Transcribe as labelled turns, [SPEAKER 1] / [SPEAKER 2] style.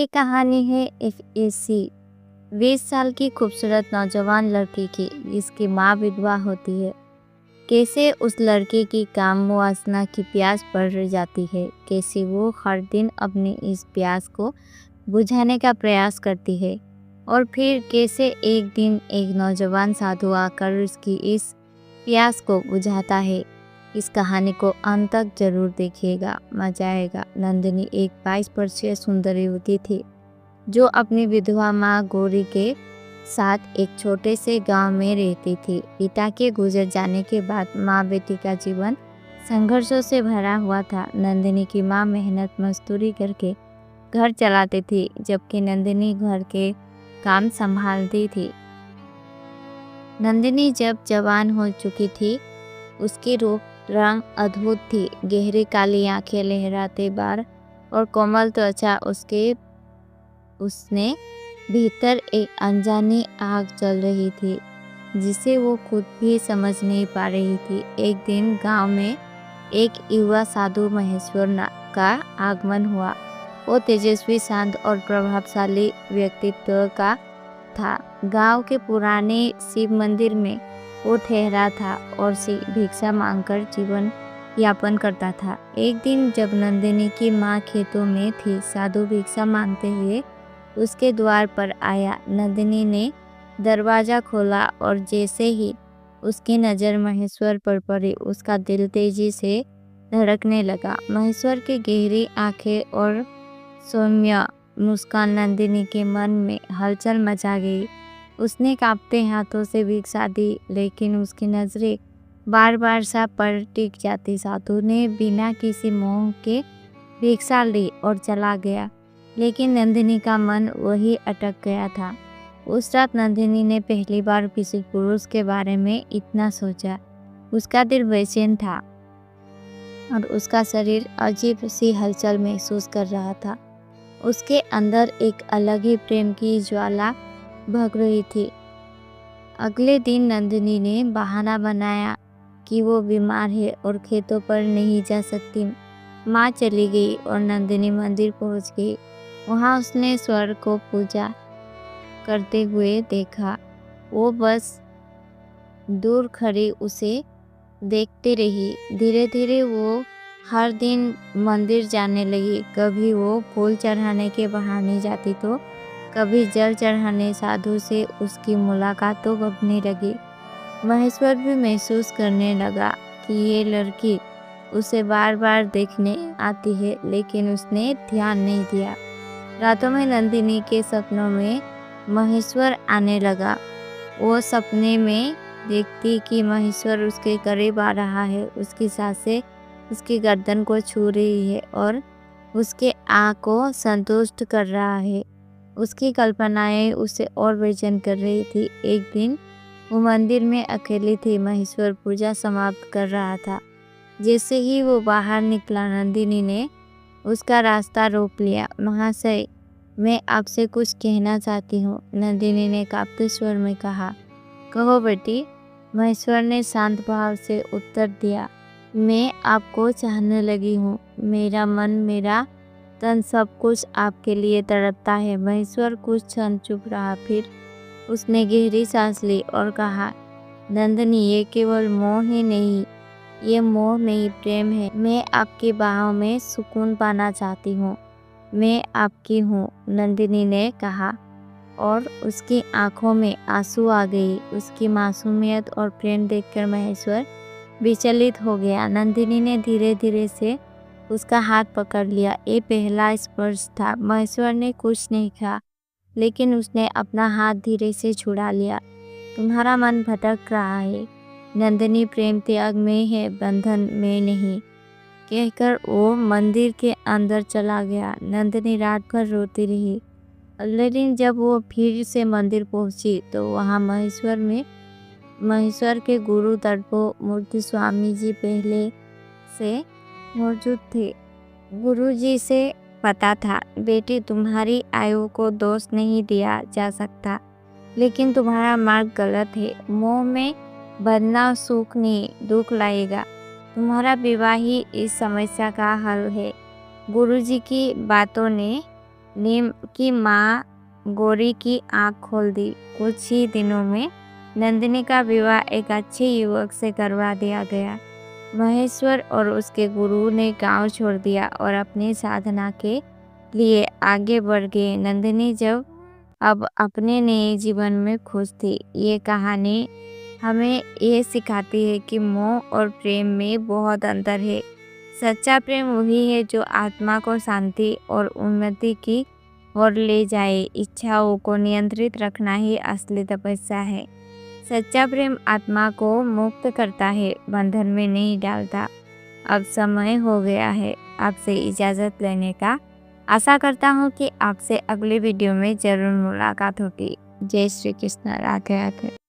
[SPEAKER 1] ये कहानी है एक ऐसी 20 साल की खूबसूरत नौजवान लड़की की जिसकी माँ विधवा होती है। कैसे उस लड़के की काम वासना की प्यास बढ़ जाती है, कैसे वो हर दिन अपनी इस प्यास को बुझाने का प्रयास करती है और फिर कैसे एक दिन एक नौजवान साधु आकर उसकी इस प्यास को बुझाता है। इस कहानी को अंत तक जरूर देखिएगा, मजा आएगा। नंदिनी एक 22 वर्षीय सुंदर युवती थी जो अपनी विधवा माँ गौरी के साथ एक छोटे से गांव में रहती थी। पिता के गुजर जाने के बाद माँ बेटी का जीवन संघर्षों से भरा हुआ था। नंदिनी की माँ मेहनत मजदूरी करके घर चलाती थी जबकि नंदिनी घर के काम संभालती थी। नंदिनी जब जवान हो चुकी थी उसकी रूप रंग अद्भुत थी। गहरी काली आंखें, लहराते बाल और कोमल त्वचा उसने भीतर एक अनजानी आग जल रही थी जिसे वो खुद भी समझ नहीं पा रही थी। एक दिन गांव में एक युवा साधु महेश्वर का आगमन हुआ। वो तेजस्वी, शांत और प्रभावशाली व्यक्तित्व का था। गांव के पुराने शिव मंदिर में वो ठहरा था और भिक्षा मांगकर जीवन यापन करता था। एक दिन जब नंदिनी की माँ खेतों में थी, साधु भिक्षा मांगते हुए उसके द्वार पर आया। नंदिनी ने दरवाजा खोला और जैसे ही उसकी नज़र महेश्वर पर पड़ी उसका दिल तेजी से धड़कने लगा। महेश्वर की गहरी आंखें और सौम्य मुस्कान नंदिनी के मन में हलचल मचा गई। उसने कांपते हाथों से भिक्षा दी लेकिन उसकी नजरें बार बार सा पर टिक जाती। साधु ने बिना किसी मोह के भिक्षा ली और चला गया, लेकिन नंदिनी का मन वही अटक गया था। उस रात नंदिनी ने पहली बार किसी पुरुष के बारे में इतना सोचा। उसका दिल बेचैन था और उसका शरीर अजीब सी हलचल महसूस कर रहा था। उसके अंदर एक अलग ही प्रेम की ज्वाला भग रही थी। अगले दिन नंदिनी ने बहाना बनाया कि वो बीमार है और खेतों पर नहीं जा सकती। माँ चली गई और नंदिनी मंदिर पहुंच गई। वहाँ उसने स्वर्ग को पूजा करते हुए देखा। वो बस दूर खड़ी उसे देखते रही। धीरे धीरे वो हर दिन मंदिर जाने लगी। कभी वो फूल चढ़ाने के बहाने जाती तो कभी जल चढ़ाने। साधु से उसकी मुलाकात तो बढ़ने लगी। महेश्वर भी महसूस करने लगा कि ये लड़की उसे बार बार देखने आती है, लेकिन उसने ध्यान नहीं दिया। रातों में नंदिनी के सपनों में महेश्वर आने लगा। वो सपने में देखती कि महेश्वर उसके करीब आ रहा है, उसकी सांसें उसकी गर्दन को छू रही है और उसके आँख को संतुष्ट कर रहा है। उसकी कल्पनाएं उसे और बेचैन कर रही थी। एक दिन वो मंदिर में अकेली थी। महेश्वर पूजा समाप्त कर रहा था। जैसे ही वो बाहर निकला नंदिनी ने उसका रास्ता रोक लिया। महाशय, मैं आपसे कुछ कहना चाहती हूँ, नंदिनी ने कांपते स्वर में कहा। कहो बेटी, महेश्वर ने शांत भाव से उत्तर दिया। मैं आपको चाहने लगी हूँ। मेरा मन, मेरा तन, सब कुछ आपके लिए तड़पता है। महेश्वर कुछ क्षण चुप रहा, फिर उसने गहरी सांस ली और कहा, नंदिनी, ये केवल मोह ही नहीं, ये मोह नहीं, प्रेम है। मैं आपकी बाहों में सुकून पाना चाहती हूँ। मैं आपकी हूँ, नंदिनी ने कहा और उसकी आंखों में आंसू आ गई। उसकी मासूमियत और प्रेम देखकर महेश्वर विचलित हो गया। नंदिनी ने धीरे धीरे से उसका हाथ पकड़ लिया। ये पहला स्पर्श था। महेश्वर ने कुछ नहीं कहा, लेकिन उसने अपना हाथ धीरे से छुड़ा लिया। तुम्हारा मन भटक रहा है नंदिनी, प्रेम त्याग में है, बंधन में नहीं, कहकर वो मंदिर के अंदर चला गया। नंदिनी रात भर रोती रही। अगले दिन जब वो फिर से मंदिर पहुंची तो वहाँ महेश्वर के गुरु दर्पो मूर्ति स्वामी जी पहले से मौजूद थे। गुरुजी से पता था, बेटी, तुम्हारी आयु को दोष नहीं दिया जा सकता, लेकिन तुम्हारा मार्ग गलत है। मोह में बंधना सुख नहीं, दुख लाएगा। तुम्हारा विवाह ही इस समस्या का हल है। गुरुजी की बातों ने नीम की माँ गौरी की आंख खोल दी। कुछ ही दिनों में नंदिनी का विवाह एक अच्छे युवक से करवा दिया गया। महेश्वर और उसके गुरु ने गांव छोड़ दिया और अपनी साधना के लिए आगे बढ़ गए। नंदिनी जब अब अपने नए जीवन में खुश थी। ये कहानी हमें ये सिखाती है कि मोह और प्रेम में बहुत अंतर है। सच्चा प्रेम वही है जो आत्मा को शांति और उन्नति की ओर ले जाए। इच्छाओं को नियंत्रित रखना ही असली तपस्या है। सच्चा प्रेम आत्मा को मुक्त करता है, बंधन में नहीं डालता। अब समय हो गया है आपसे इजाज़त लेने का। आशा करता हूँ कि आपसे अगले वीडियो में ज़रूर मुलाकात होगी। जय श्री कृष्ण। राधे राधे।